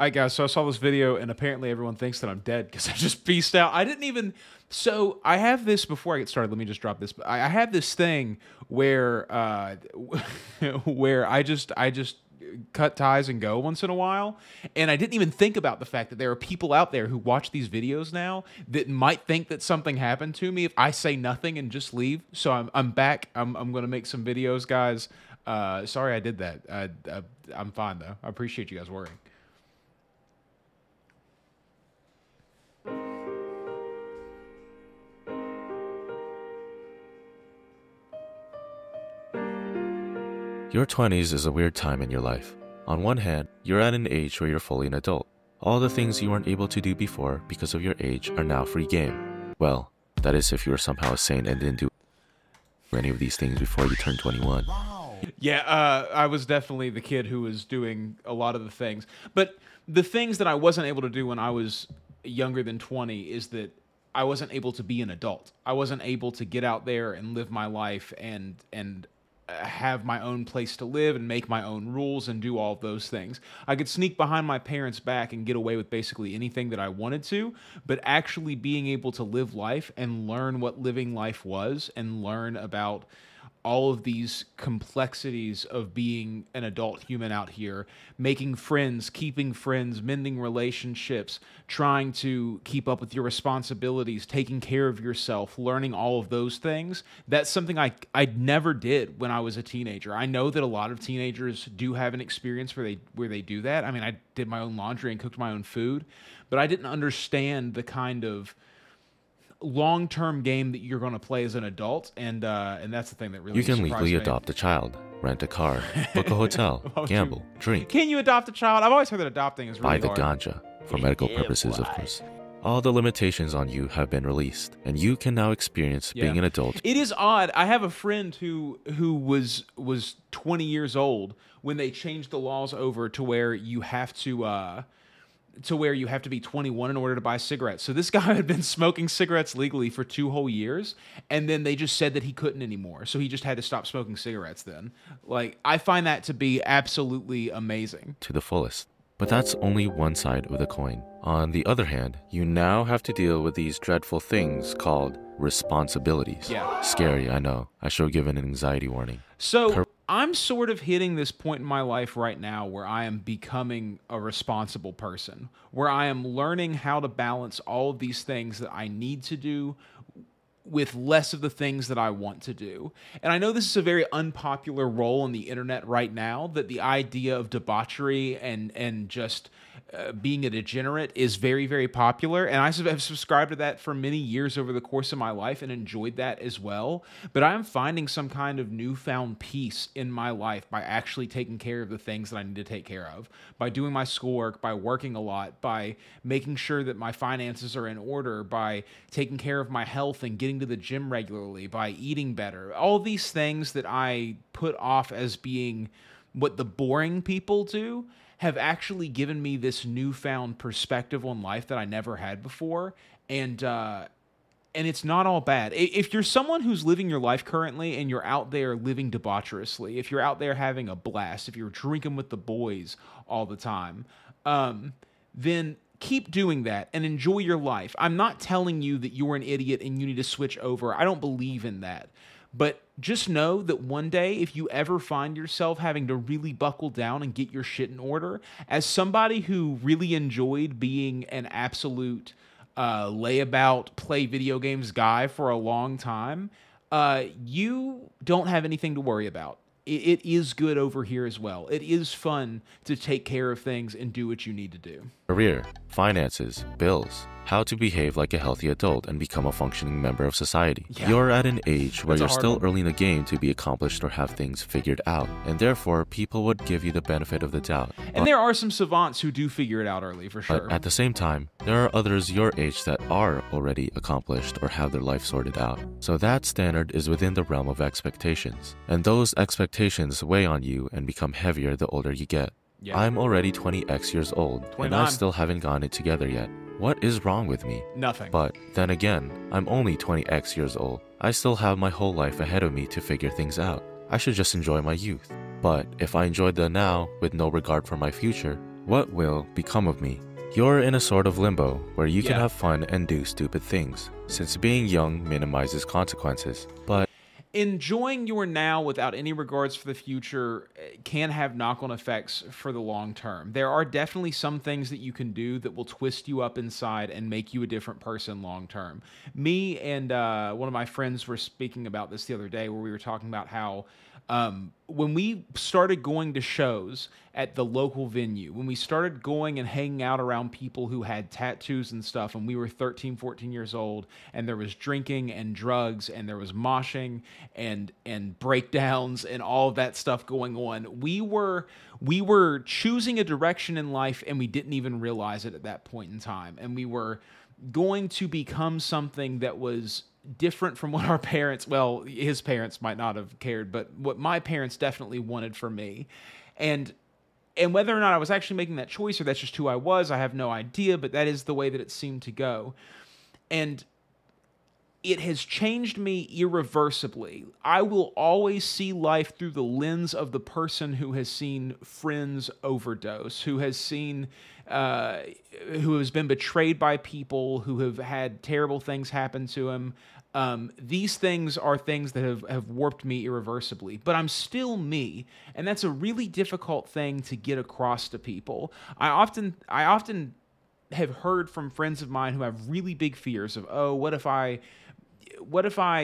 Alright, guys, so I saw this video, and apparently everyone thinks that I'm dead because I just beast out. I didn't even. So I have this before I get started. Let me just drop this. I have this thing where where I just cut ties and go once in a while, and I didn't even think about the fact that there are people out there who watch these videos now that might think that something happened to me if I say nothing and just leave. So I'm back. I'm gonna make some videos, guys. Sorry I did that. I'm fine though. I appreciate you guys worrying. Your 20s is a weird time in your life. On one hand, you're at an age where you're fully an adult. All the things you weren't able to do before because of your age are now free game. Well, that is if you were somehow sane and didn't do any of these things before you turned 21. Yeah, I was definitely the kid who was doing a lot of the things. But the things that I wasn't able to do when I was younger than 20 is that I wasn't able to be an adult. I wasn't able to get out there and live my life and have my own place to live and make my own rules and do all of those things. I could sneak behind my parents' back and get away with basically anything that I wanted to, but actually being able to live life and learn what living life was and learn about all of these complexities of being an adult human out here, making friends, keeping friends, mending relationships, trying to keep up with your responsibilities, taking care of yourself, learning all of those things. That's something I never did when I was a teenager. I know that a lot of teenagers do have an experience where they do that. I mean, I did my own laundry and cooked my own food, but I didn't understand the kind of long-term game that you're going to play as an adult, and that's the thing that really You can surprised legally me. adopt a child, rent a car, book a hotel, gamble, drink, Can you adopt a child? I've always heard that adopting is buy really the hard. ganja, for medical purposes, of course. All the limitations on you have been released, and you can now experience being an adult. It is odd. I have a friend who was 20 years old when they changed the laws over to where you have to be 21 in order to buy cigarettes. So this guy had been smoking cigarettes legally for 2 whole years, and then they just said that he couldn't anymore. So he just had to stop smoking cigarettes then. Like, I find that to be absolutely amazing. To the fullest. But that's only one side of the coin. On the other hand, you now have to deal with these dreadful things called responsibilities. Yeah. Scary, I know. I should have given an anxiety warning. So I'm sort of hitting this point in my life right now where I am becoming a responsible person, where I am learning how to balance all of these things that I need to do with less of the things that I want to do. And I know this is a very unpopular role on the internet right now, that the idea of debauchery and just being a degenerate is very, very popular. And I have subscribed to that for many years over the course of my life and enjoyed that as well. But I'm finding some kind of newfound peace in my life by actually taking care of the things that I need to take care of, by doing my schoolwork, by working a lot, by making sure that my finances are in order, by taking care of my health and getting to the gym regularly, by eating better. All these things that I put off as being what the boring people do have actually given me this newfound perspective on life that I never had before. And it's not all bad. If you're someone who's living your life currently and you're out there living debaucherously, if you're out there having a blast, if you're drinking with the boys all the time, then keep doing that and enjoy your life. I'm not telling you that you're an idiot and you need to switch over. I don't believe in that. But just know that one day, if you ever find yourself having to really buckle down and get your shit in order, as somebody who really enjoyed being an absolute layabout, play video games guy for a long time, you don't have anything to worry about. It is good over here as well. It is fun to take care of things and do what you need to do. Career, finances, bills, how to behave like a healthy adult and become a functioning member of society. Yeah. You're at an age where That's a you're hard still one. early in the game to be accomplished or have things figured out, and therefore people would give you the benefit of the doubt. And there are some savants who do figure it out early, for sure. But at the same time, there are others your age that are already accomplished or have their life sorted out. So that standard is within the realm of expectations. And those expectations weigh on you and become heavier the older you get. Yeah. I'm already 20x years old, and 29. I still haven't gotten it together yet. What is wrong with me? Nothing. But then again, I'm only 20x years old. I still have my whole life ahead of me to figure things out. I should just enjoy my youth. But if I enjoyed the now with no regard for my future, What will become of me? You're in a sort of limbo where you can Yeah. have fun and do stupid things, since being young minimizes consequences. But Enjoying your now without any regards for the future can have knock-on effects for the long term. There are definitely some things that you can do that will twist you up inside and make you a different person long term. Me and one of my friends were speaking about this the other day, where we were talking about how when we started going to shows at the local venue, when we started going and hanging out around people who had tattoos and stuff, and we were 13, 14 years old, and there was drinking and drugs, and there was moshing and breakdowns and all of that stuff going on, we were choosing a direction in life, and we didn't even realize it at that point in time. And we were going to become something that was different from what our parents, well, his parents might not have cared, but what my parents definitely wanted for me. And whether or not I was actually making that choice or that's just who I was, I have no idea, but that is the way that it seemed to go. And it has changed me irreversibly. I will always see life through the lens of the person who has seen friends overdose, who has seen, who has been betrayed by people, who have had terrible things happen to him. These things are things that have warped me irreversibly, but I'm still me, and that's a really difficult thing to get across to people. I often have heard from friends of mine who have really big fears of, oh, what if I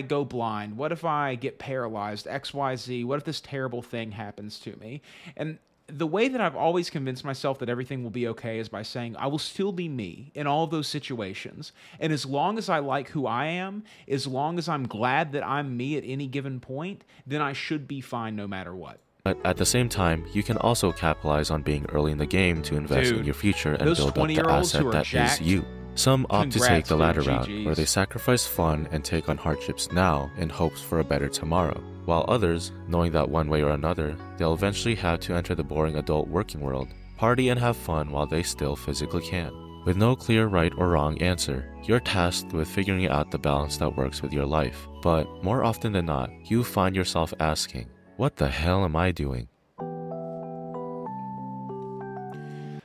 go blind? What if I get paralyzed? XYZ? What if this terrible thing happens to me? And the way that I've always convinced myself that everything will be okay is by saying I will still be me in all of those situations. And as long as I like who I am, as long as I'm glad that I'm me at any given point, then I should be fine no matter what. But at the same time, you can also capitalize on being early in the game to invest in Dude, your future and those build up the 20-year-olds who asset are that is jacked, you. Some opt to take congrats, the dude, latter route, GGs. where they sacrifice fun and take on hardships now in hopes for a better tomorrow, while others, knowing that one way or another, they'll eventually have to enter the boring adult working world, party and have fun while they still physically can. With no clear right or wrong answer, you're tasked with figuring out the balance that works with your life. But more often than not, you find yourself asking, what the hell am I doing?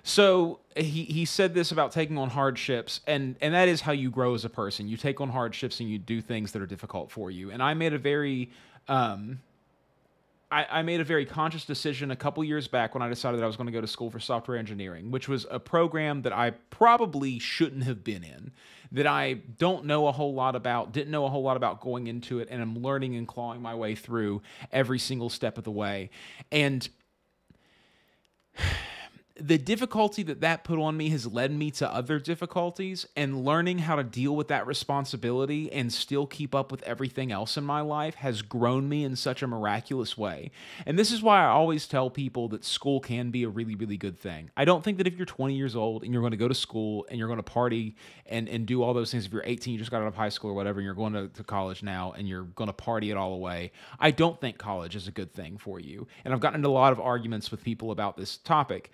So he said this about taking on hardships, and that is how you grow as a person. You take on hardships and you do things that are difficult for you. And I made a very I made a very conscious decision a couple years back when I decided that I was going to go to school for software engineering, which was a program that I probably shouldn't have been in, that I don't know a whole lot about, didn't know a whole lot about going into it, and I'm learning and clawing my way through every single step of the way. And the difficulty that put on me has led me to other difficulties, and learning how to deal with that responsibility and still keep up with everything else in my life has grown me in such a miraculous way. And this is why I always tell people that school can be a really, really good thing. I don't think that if you're 20 years old and you're going to go to school and you're going to party and do all those things, if you're 18, you just got out of high school or whatever, and you're going to college now and you're going to party it all away, I don't think college is a good thing for you. And I've gotten into a lot of arguments with people about this topic.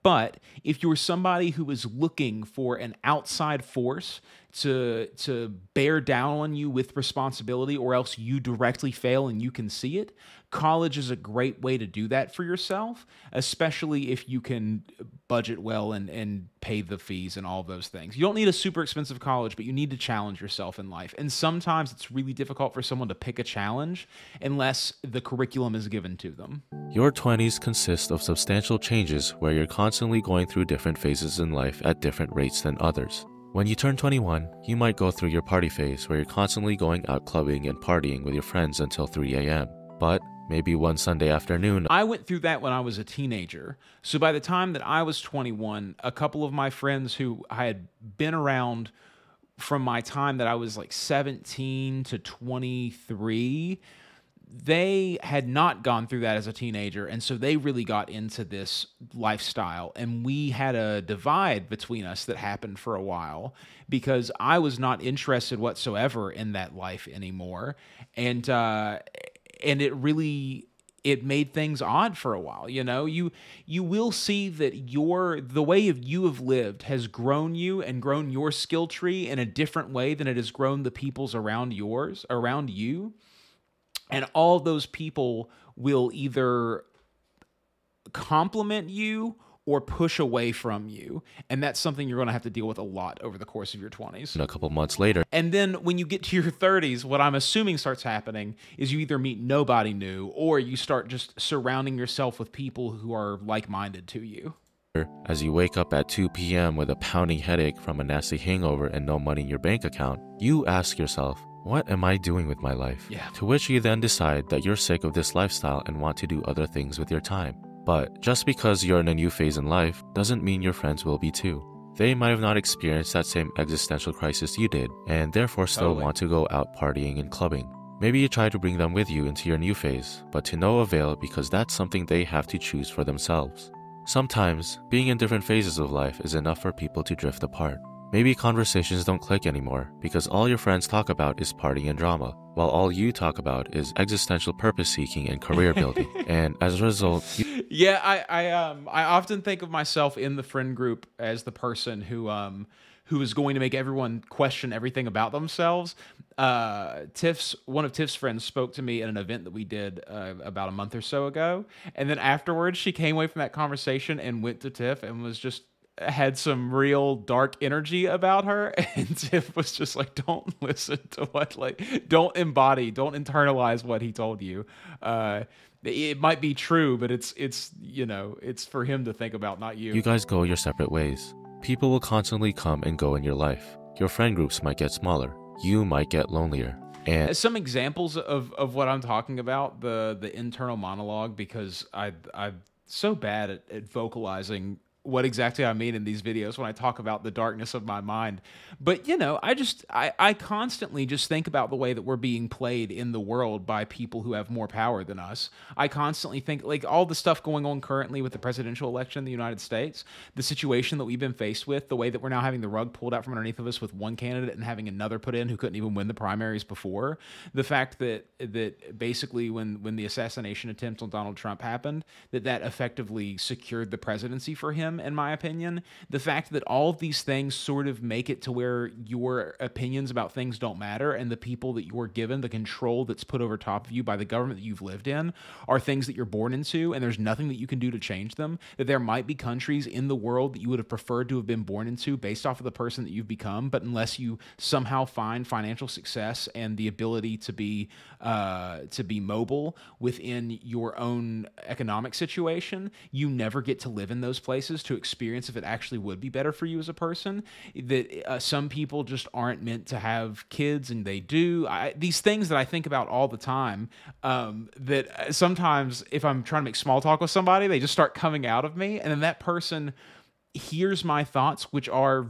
But if you're somebody who is looking for an outside force to bear down on you with responsibility, or else you directly fail and you can see it, college is a great way to do that for yourself, especially if you can budget well and pay the fees and all those things. You don't need a super expensive college, but you need to challenge yourself in life. And sometimes it's really difficult for someone to pick a challenge unless the curriculum is given to them. Your 20s consist of substantial changes where you're constantly going through different phases in life at different rates than others. When you turn 21, you might go through your party phase where you're constantly going out clubbing and partying with your friends until 3 a.m. But maybe one Sunday afternoon, I went through that when I was a teenager. So by the time that I was 21, a couple of my friends who I had been around from my time that I was like 17 to 23, they had not gone through that as a teenager, and so they really got into this lifestyle, and we had a divide between us that happened for a while because I was not interested whatsoever in that life anymore, and it made things odd for a while. You know, you will see that the way of you have lived has grown you and grown your skill tree in a different way than it has grown the people's around you. And all those people will either compliment you or push away from you. And that's something you're going to have to deal with a lot over the course of your 20s. And a couple months later, And then when you get to your 30s, what I'm assuming starts happening is you either meet nobody new or you start just surrounding yourself with people who are like-minded to you. as you wake up at 2 p.m. with a pounding headache from a nasty hangover and no money in your bank account, you ask yourself, what am I doing with my life? Yeah. To which you then decide that you're sick of this lifestyle and want to do other things with your time. But just because you're in a new phase in life doesn't mean your friends will be too. They might have not experienced that same existential crisis you did, and therefore still want to go out partying and clubbing. Maybe you try to bring them with you into your new phase, but to no avail because that's something they have to choose for themselves. Sometimes, being in different phases of life is enough for people to drift apart. Maybe conversations don't click anymore because all your friends talk about is partying and drama, while all you talk about is existential purpose seeking and career building. And as a result, Yeah, I often think of myself in the friend group as the person who is going to make everyone question everything about themselves. One of Tiff's friends spoke to me at an event that we did about a month or so ago, and then afterwards she came away from that conversation and went to Tiff and was just had some real dark energy about her, and Tiff was just like, don't listen to what, like, don't internalize what he told you. It might be true, but it's it's for him to think about, not you. you guys go your separate ways. People will constantly come and go in your life. Your friend groups might get smaller. You might get lonelier. And Some examples of what I'm talking about, the internal monologue, because I'm so bad at vocalizing what exactly I mean in these videos when I talk about the darkness of my mind. But, I constantly just think about the way that we're being played in the world by people who have more power than us. I constantly think, like, all the stuff going on currently with the presidential election in the United States, the situation that we've been faced with, the way that we're now having the rug pulled out from underneath of us with one candidate and having another put in who couldn't even win the primaries before, the fact that basically when the assassination attempt on Donald Trump happened, that effectively secured the presidency for him, in my opinion. The fact that all of these things sort of make it to where your opinions about things don't matter, and the people that you're given, the control that's put over top of you by the government that you've lived in, are things that you're born into, and there's nothing that you can do to change them. That there might be countries in the world that you would have preferred to have been born into based off of the person that you've become, but unless you somehow find financial success and the ability to be mobile within your own economic situation, you never get to live in those places to experience if it actually would be better for you as a person. That some people just aren't meant to have kids, and they do. These things that I think about all the time, that sometimes if I'm trying to make small talk with somebody, they just start coming out of me, and then that person hears my thoughts, which are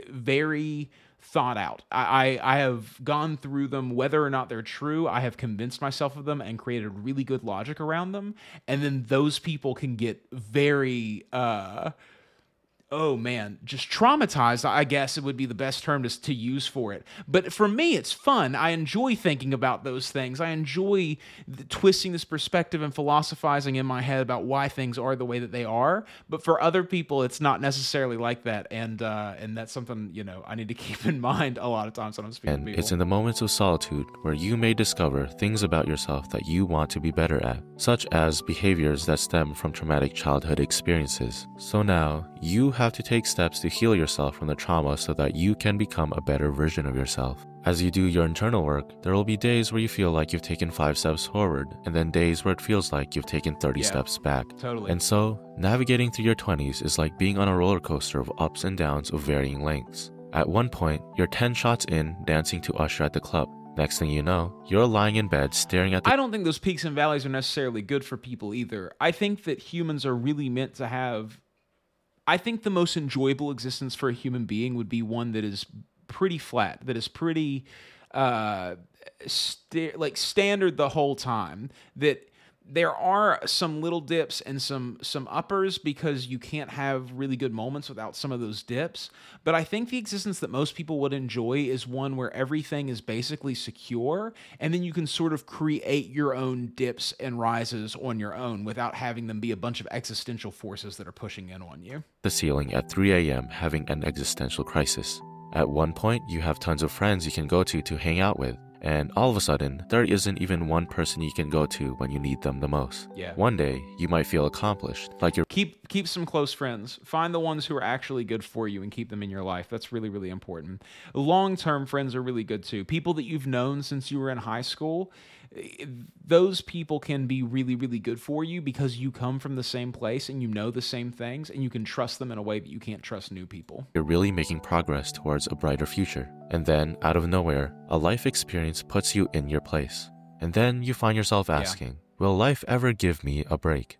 very thought out. I have gone through them, whether or not they're true. I have convinced myself of them and created really good logic around them. And then those people can get very, oh man, just traumatized, I guess it would be the best term to use for it. But for me, it's fun. I enjoy thinking about those things. I enjoy twisting this perspective and philosophizing in my head about why things are the way that they are. But for other people, it's not necessarily like that. And that's something, I need to keep in mind a lot of times when I'm speaking to And people. it's in the moments of solitude where you may discover things about yourself that you want to be better at, such as behaviors that stem from traumatic childhood experiences. So now, you have to take steps to heal yourself from the trauma so that you can become a better version of yourself. As you do your internal work, there will be days where you feel like you've taken 5 steps forward, and then days where it feels like you've taken 30 steps back. Totally. And so, navigating through your 20s is like being on a roller coaster of ups and downs of varying lengths. At one point, you're 10 shots in, dancing to Usher at the club. Next thing you know, you're lying in bed staring at the I don't think those peaks and valleys are necessarily good for people either. I think that humans are really meant to have... I think the most enjoyable existence for a human being would be one that is pretty flat, that is pretty standard the whole time, that there are some little dips and some uppers because you can't have really good moments without some of those dips. But I think the existence that most people would enjoy is one where everything is basically secure, and then you can sort of create your own dips and rises on your own without having them be a bunch of existential forces that are pushing in on you. the ceiling at 3 a.m. having an existential crisis. At one point, you have tons of friends you can go to hang out with, And all of a sudden, there isn't even one person you can go to when you need them the most. Yeah. One day, you might feel accomplished, like you're Keep some close friends. Find the ones who are actually good for you and keep them in your life. That's really, really important. Long-term friends are really good too. People that you've known since you were in high school, those people can be really, really good for you because you come from the same place and you know the same things and you can trust them in a way that you can't trust new people. really making progress towards a brighter future. And then, out of nowhere, a life experience puts you in your place. And then you find yourself asking, will life ever give me a break?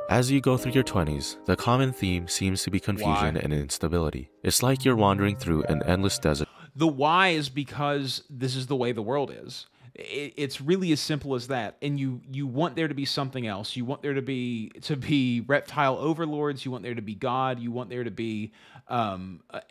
As you go through your 20s, the common theme seems to be confusion and instability. It's like you're wandering through an endless desert. The why is because this is the way the world is. It's really as simple as that. And you want there to be something else. You want there to be reptile overlords. You want there to be God. You want there to be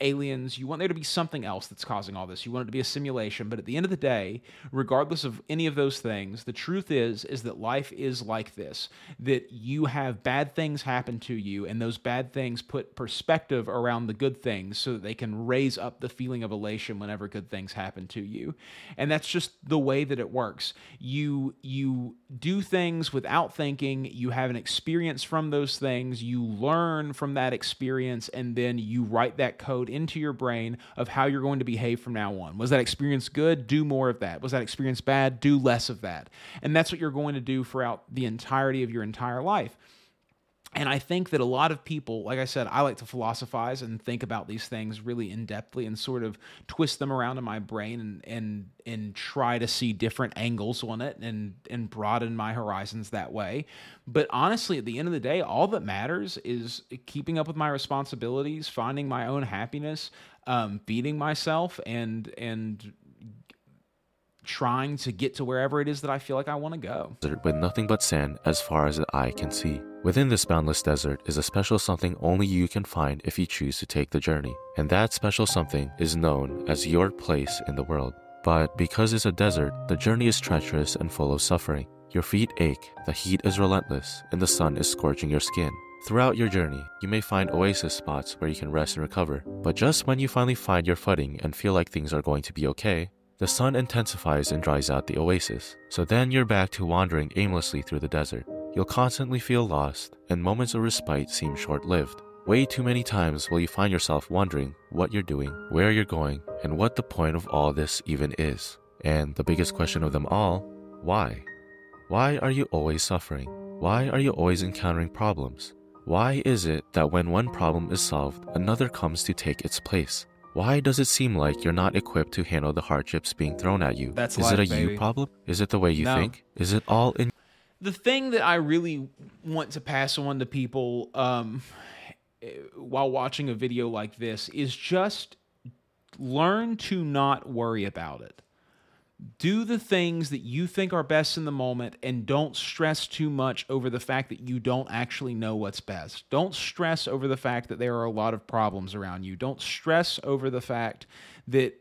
aliens. You want there to be something else that's causing all this. You want it to be a simulation. But at the end of the day, regardless of any of those things, the truth is that life is like this. That you have bad things happen to you, and those bad things put perspective around the good things so that they can raise up the feeling of elation whenever good things happen to you. And that's just the way that it works. You do things without thinking. You have an experience from those things. You learn from that experience, and then you write that code into your brain of how you're going to behave from now on. Was that experience good? Do more of that. Was that experience bad? Do less of that. And that's what you're going to do throughout the entirety of your entire life. And I think that a lot of people, like I said, I like to philosophize and think about these things really in-depthly and sort of twist them around in my brain and try to see different angles on it and broaden my horizons that way. But honestly, at the end of the day, all that matters is keeping up with my responsibilities, finding my own happiness, feeding myself, and trying to get to wherever it is that I feel like I want to go. With nothing but sand as far as the eye can see. Within this boundless desert is a special something only you can find if you choose to take the journey. And that special something is known as your place in the world. But because it's a desert, the journey is treacherous and full of suffering. Your feet ache, the heat is relentless, and the sun is scorching your skin. Throughout your journey, you may find oasis spots where you can rest and recover. But just when you finally find your footing and feel like things are going to be okay, the sun intensifies and dries out the oasis. So then you're back to wandering aimlessly through the desert. You'll constantly feel lost, and moments of respite seem short-lived. Way too many times will you find yourself wondering what you're doing, where you're going, and what the point of all this even is. And the biggest question of them all, why? Why are you always suffering? Why are you always encountering problems? Why is it that when one problem is solved, another comes to take its place? Why does it seem like you're not equipped to handle the hardships being thrown at you? That's Is life, it a baby. you problem? Is it the way you No. think? Is it all in The thing that I really want to pass on to people while watching a video like this is just learn to not worry about it. Do the things that you think are best in the moment and don't stress too much over the fact that you don't actually know what's best. Don't stress over the fact that there are a lot of problems around you. Don't stress over the fact that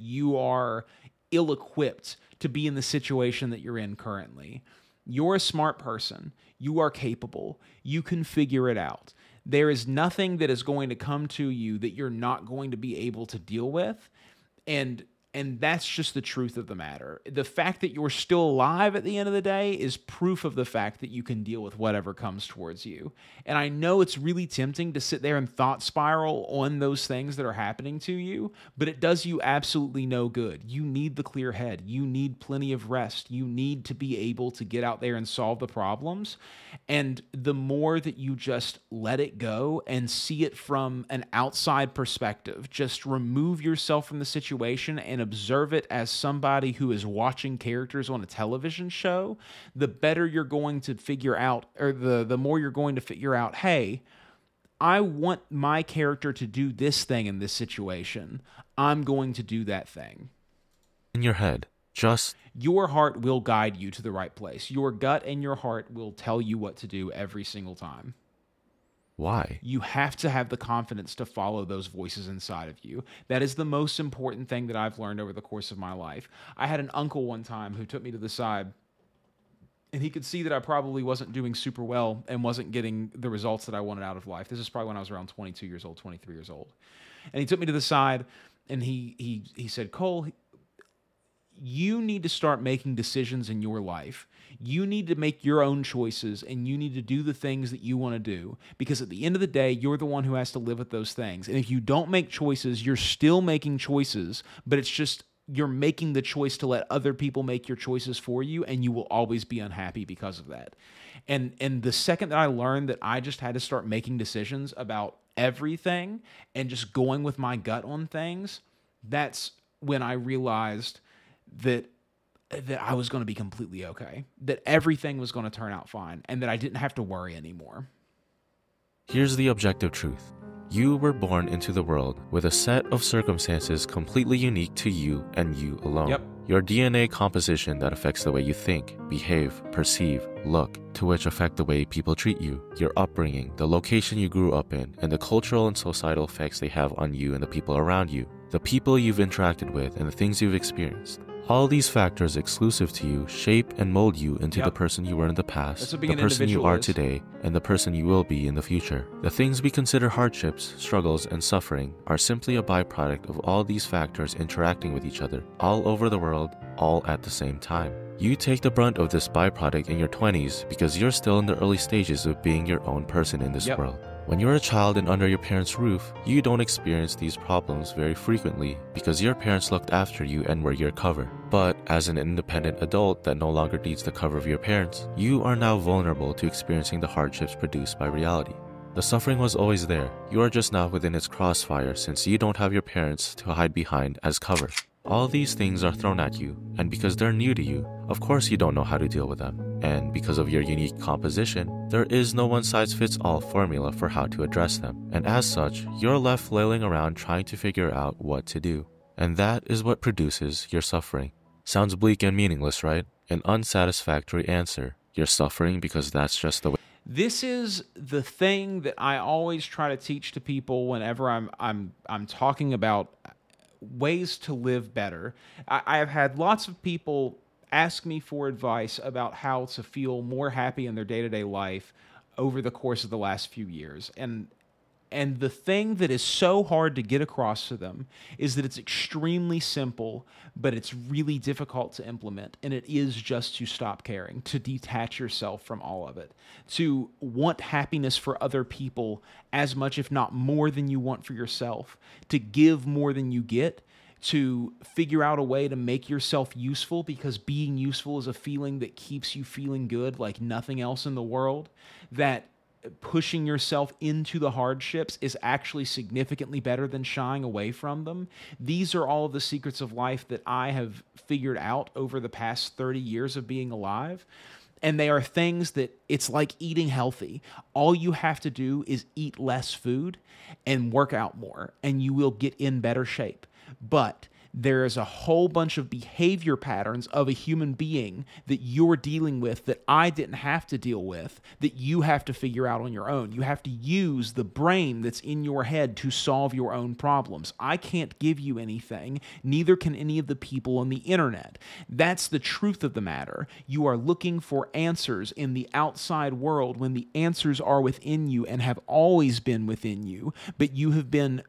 you are ill-equipped to be in the situation that you're in currently. You're a smart person. You are capable. You can figure it out. There is nothing that is going to come to you that you're not going to be able to deal with. And that's just the truth of the matter. The fact that you're still alive at the end of the day is proof of the fact that you can deal with whatever comes towards you. And I know it's really tempting to sit there and thought spiral on those things that are happening to you, but it does you absolutely no good. You need the clear head. You need plenty of rest. You need to be able to get out there and solve the problems. And the more that you just let it go and see it from an outside perspective, just remove yourself from the situation and observe it as somebody who is watching characters on a television show, the better you're going to figure out, or the more you're going to figure out, hey, I want my character to do this thing in this situation. I'm going to do that thing. your head? Just Your heart will guide you to the right place. Your gut and your heart will tell you what to do every single time. why? You have to have the confidence to follow those voices inside of you. That is the most important thing that I've learned over the course of my life. I had an uncle one time who took me to the side, and he could see that I probably wasn't doing super well and wasn't getting the results that I wanted out of life. This is probably when I was around 22 years old, 23 years old. And he took me to the side, and he said, Cole, you need to start making decisions in your life. You need to make your own choices, and you need to do the things that you want to do, because at the end of the day, you're the one who has to live with those things. And if you don't make choices, you're still making choices, but it's just you're making the choice to let other people make your choices for you, and you will always be unhappy because of that. And the second that I learned that I just had to start making decisions about everything and just going with my gut on things, that's when I realized that I was going to be completely okay, that everything was going to turn out fine, and that I didn't have to worry anymore. Here's the objective truth. You were born into the world with a set of circumstances completely unique to you and you alone. Yep. Your DNA composition that affects the way you think, behave, perceive, look, to which affect the way people treat you, your upbringing, the location you grew up in, and the cultural and societal effects they have on you and the people around you, the people you've interacted with, and the things you've experienced. All these factors exclusive to you shape and mold you into the person you were in the past, the person you are today, and the person you will be in the future. The things we consider hardships, struggles, and suffering are simply a byproduct of all these factors interacting with each other, all over the world, all at the same time. You take the brunt of this byproduct in your 20s because you're still in the early stages of being your own person in this world. When you're a child and under your parents' roof, you don't experience these problems very frequently because your parents looked after you and were your cover. But as an independent adult that no longer needs the cover of your parents, you are now vulnerable to experiencing the hardships produced by reality. The suffering was always there. You are just now within its crossfire since you don't have your parents to hide behind as cover. All these things are thrown at you, and because they're new to you, of course you don't know how to deal with them. And because of your unique composition, there is no one-size-fits-all formula for how to address them. And as such, you're left flailing around trying to figure out what to do. And that is what produces your suffering. Sounds bleak and meaningless, right? An unsatisfactory answer. You're suffering because that's just the way. This is the thing that I always try to teach to people whenever I'm talking about ways to live better. I have had lots of people ask me for advice about how to feel more happy in their day-to-day life over the course of the last few years. And the thing that is so hard to get across to them is that it's extremely simple, but it's really difficult to implement. And it is just to stop caring, to detach yourself from all of it, to want happiness for other people as much, if not more, than you want for yourself, to give more than you get, to figure out a way to make yourself useful, because being useful is a feeling that keeps you feeling good like nothing else in the world, that pushing yourself into the hardships is actually significantly better than shying away from them. These are all of the secrets of life that I have figured out over the past 30 years of being alive. And they are things that it's like eating healthy. All you have to do is eat less food and work out more, and you will get in better shape. But there is a whole bunch of behavior patterns of a human being that you're dealing with that I didn't have to deal with, that you have to figure out on your own. You have to use the brain that's in your head to solve your own problems. I can't give you anything, neither can any of the people on the internet. That's the truth of the matter. You are looking for answers in the outside world when the answers are within you and have always been within you, but you have been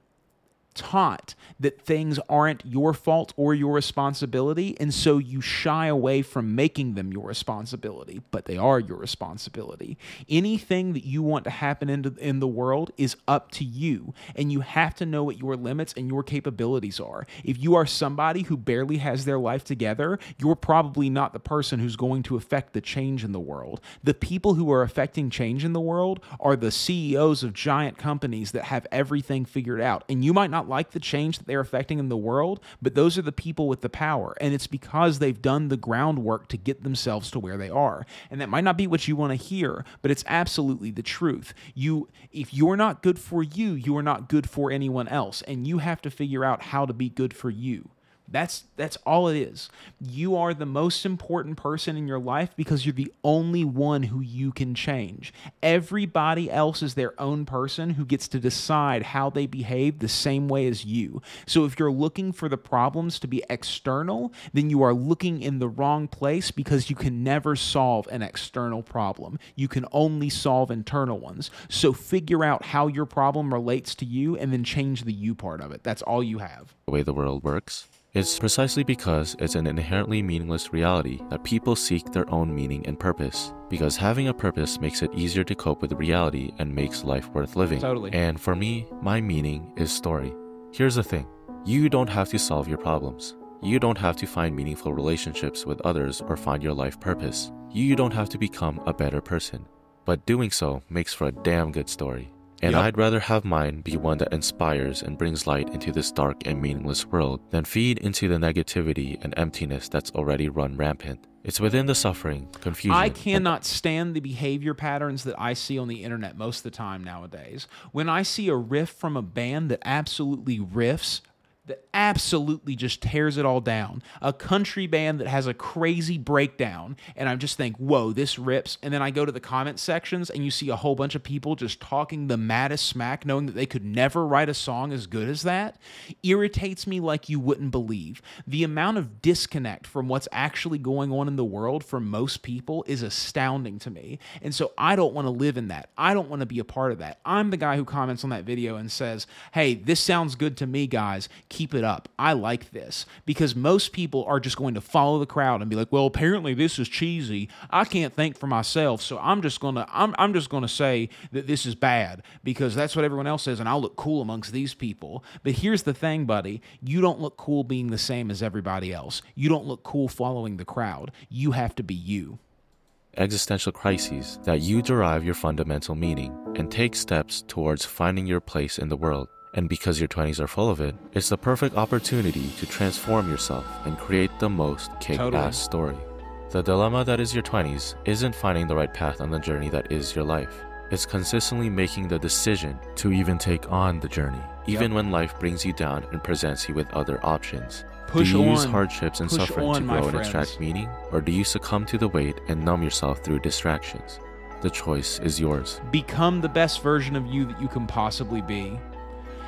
taught that things aren't your fault or your responsibility, and so you shy away from making them your responsibility, but they are your responsibility. Anything that you want to happen in the world is up to you, and you have to know what your limits and your capabilities are. If you are somebody who barely has their life together, you're probably not the person who's going to affect the change in the world. The people who are affecting change in the world are the CEOs of giant companies that have everything figured out, and you might not like the change that they're affecting in the world, but those are the people with the power, and it's because they've done the groundwork to get themselves to where they are. And that might not be what you want to hear, but it's absolutely the truth. If you're not good for you, you are not good for anyone else, and you have to figure out how to be good for you. That's all it is. You are the most important person in your life because you're the only one who you can change. Everybody else is their own person who gets to decide how they behave the same way as you. So if you're looking for the problems to be external, then you are looking in the wrong place because you can never solve an external problem. You can only solve internal ones. So figure out how your problem relates to you and then change the you part of it. That's all you have. The way the world works? It's precisely because it's an inherently meaningless reality that people seek their own meaning and purpose. Because having a purpose makes it easier to cope with reality and makes life worth living. Totally. And for me, my meaning is story. Here's the thing. You don't have to solve your problems. You don't have to find meaningful relationships with others or find your life purpose. You don't have to become a better person. But doing so makes for a damn good story. And Yep. I'd rather have mine be one that inspires and brings light into this dark and meaningless world than feed into the negativity and emptiness that's already run rampant. It's within the suffering, confusion. I cannot stand the behavior patterns that I see on the internet most of the time nowadays. When I see a riff from a band that absolutely riffs, that absolutely just tears it all down, a country band that has a crazy breakdown, and I just think, whoa, this rips. And then I go to the comment sections and you see a whole bunch of people just talking the maddest smack, knowing that they could never write a song as good as that, irritates me like you wouldn't believe. The amount of disconnect from what's actually going on in the world for most people is astounding to me. And so I don't want to live in that. I don't want to be a part of that. I'm the guy who comments on that video and says, hey, this sounds good to me, guys. Keep it up. I like this. Because most people are just going to follow the crowd and be like, well, apparently this is cheesy. I can't think for myself, so I'm just gonna say that this is bad because that's what everyone else says, and I'll look cool amongst these people. But here's the thing, buddy. You don't look cool being the same as everybody else. You don't look cool following the crowd. You have to be you. Existential crises that you derive your fundamental meaning and take steps towards finding your place in the world. And because your 20s are full of it, it's the perfect opportunity to transform yourself and create the most kick-ass story. The dilemma that is your 20s isn't finding the right path on the journey that is your life. It's consistently making the decision to even take on the journey, even when life brings you down and presents you with other options. Do you use hardships and suffering to grow and extract meaning, or do you succumb to the weight and numb yourself through distractions? The choice is yours. Become the best version of you that you can possibly be.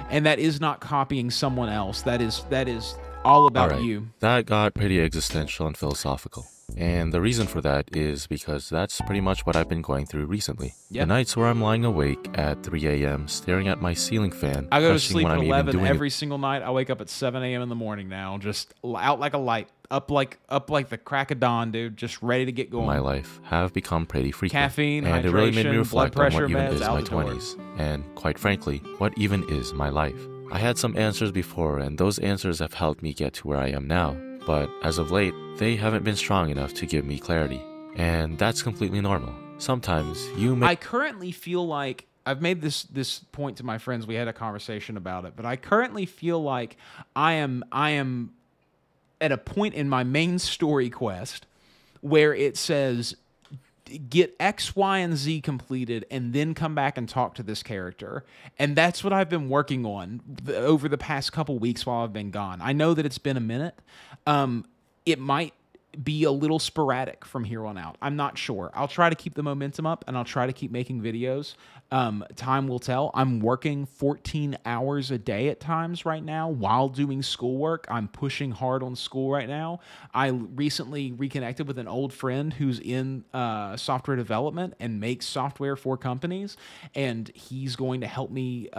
And that is not copying someone else. That is all about you. That got pretty existential and philosophical. And the reason for that is because that's pretty much what I've been going through recently. Yep. The nights where I'm lying awake at 3 a.m. staring at my ceiling fan. I go to sleep at 11 every single night. I wake up at 7 a.m. in the morning now, just out like a light. Up like the crack of dawn, dude. Just ready to get going. My life have become pretty frequent. Caffeine, and hydration, it really made me reflect on what even meds, is my 20s. And quite frankly, what even is my life. I had some answers before, and those answers have helped me get to where I am now. But as of late, they haven't been strong enough to give me clarity. And that's completely normal. Sometimes you may... I currently feel like... I've made this point to my friends. We had a conversation about it. But I currently feel like I am at a point in my main story quest where it says... get X, Y, and Z completed, and then come back and talk to this character. And that's what I've been working on over the past couple weeks while I've been gone. I know that it's been a minute. It might be a little sporadic from here on out. I'm not sure. I'll try to keep the momentum up, and I'll try to keep making videos. Time will tell. I'm working 14 hours a day at times right now while doing schoolwork. I'm pushing hard on school right now. I recently reconnected with an old friend who's in software development and makes software for companies, and he's going to help me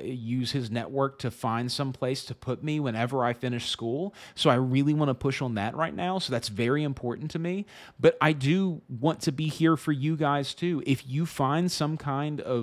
use his network to find some place to put me whenever I finish school. So I really want to push on that right now. So that's very important to me. But I do want to be here for you guys too. If you find some kind of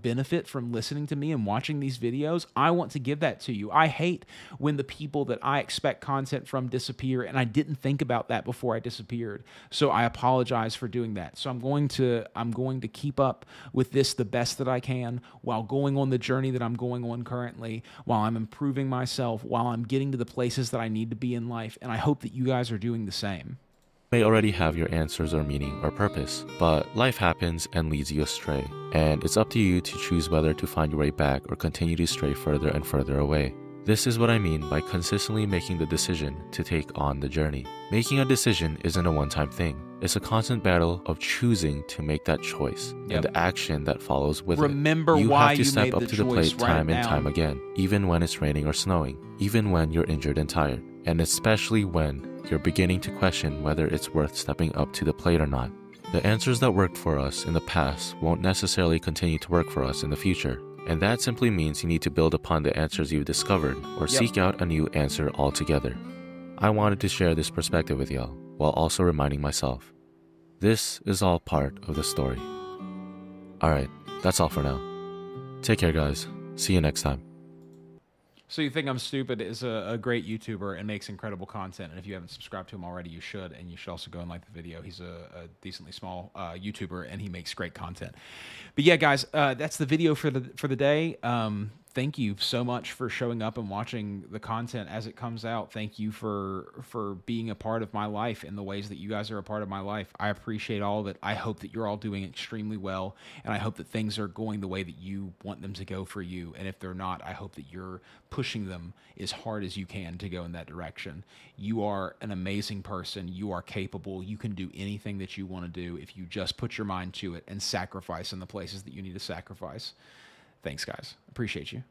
benefit from listening to me and watching these videos, I want to give that to you. I hate when the people that I expect content from disappear, and I didn't think about that before I disappeared. So I apologize for doing that. So I'm going to keep up with this the best that I can while going on the journey that I'm going on currently, while I'm improving myself, while I'm getting to the places that I need to be in life, and I hope that you guys are doing the same. May already have your answers or meaning or purpose, but life happens and leads you astray, and it's up to you to choose whether to find your way back or continue to stray further and further away. This is what I mean by consistently making the decision to take on the journey. Making a decision isn't a one-time thing. It's a constant battle of choosing to make that choice and the action that follows with Remember it. You why have to you step made up the to the choice. plate Write it time and down. time again, even when it's raining or snowing, even when you're injured and tired, and especially when you're beginning to question whether it's worth stepping up to the plate or not. The answers that worked for us in the past won't necessarily continue to work for us in the future. And that simply means you need to build upon the answers you've discovered or seek out a new answer altogether. I wanted to share this perspective with y'all while also reminding myself, this is all part of the story. Alright, that's all for now. Take care, guys. See you next time. So You Think I'm Stupid is a great YouTuber and makes incredible content. And if you haven't subscribed to him already, you should. And you should also go and like the video. He's a decently small YouTuber, and he makes great content. But yeah, guys, that's the video for the day. Thank you so much for showing up and watching the content as it comes out. Thank you for being a part of my life in the ways that you guys are a part of my life. I appreciate all of it. I hope that you're all doing extremely well, and I hope that things are going the way that you want them to go for you. And if they're not, I hope that you're pushing them as hard as you can to go in that direction. You are an amazing person. You are capable. You can do anything that you want to do if you just put your mind to it and sacrifice in the places that you need to sacrifice. Thanks, guys. Appreciate you.